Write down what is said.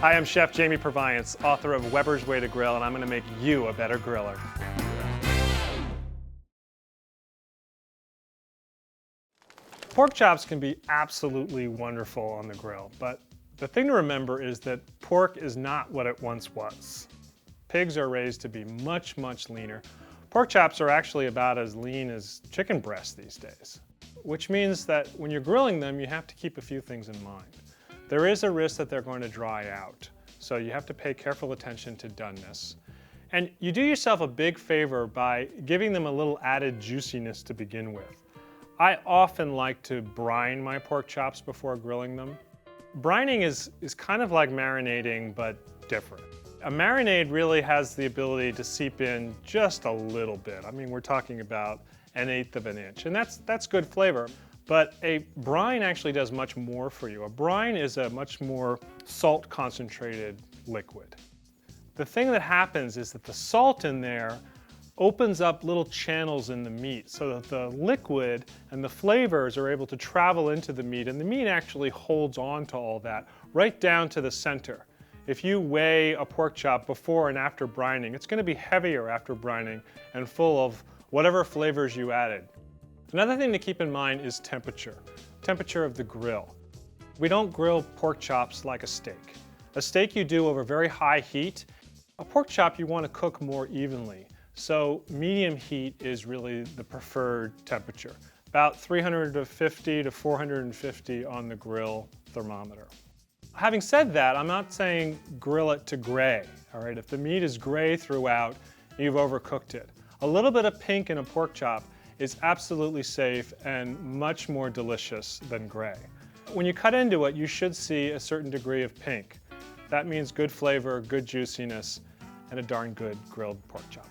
Hi, I'm Chef Jamie Purviance, author of Weber's Way to Grill, and I'm going to make you a better griller. Pork chops can be absolutely wonderful on the grill, but the thing to remember is that pork is not what it once was. Pigs are raised to be much, much leaner. Pork chops are actually about as lean as chicken breasts these days, which means that when you're grilling them, you have to keep a few things in mind. There is a risk that they're going to dry out, so you have to pay careful attention to doneness. And you do yourself a big favor by giving them a little added juiciness to begin with. I often like to brine my pork chops before grilling them. Brining is kind of like marinading, but different. A marinade really has the ability to seep in just a little bit. I mean, we're talking about 1/8 of an inch, and that's good flavor. But a brine actually does much more for you. A brine is a much more salt concentrated liquid. The thing that happens is that the salt in there opens up little channels in the meat so that the liquid and the flavors are able to travel into the meat, and the meat actually holds on to all that right down to the center. If you weigh a pork chop before and after brining, it's going to be heavier after brining and full of whatever flavors you added. Another thing to keep in mind is temperature of the grill. We don't grill pork chops like a steak. A steak you do over very high heat. A pork chop you want to cook more evenly. So medium heat is really the preferred temperature, about 350 to 450 on the grill thermometer. Having said that, I'm not saying grill it to gray, all right? If the meat is gray throughout, you've overcooked it. A little bit of pink in a pork chop is absolutely safe and much more delicious than gray. When you cut into it, you should see a certain degree of pink. That means good flavor, good juiciness, and a darn good grilled pork chop.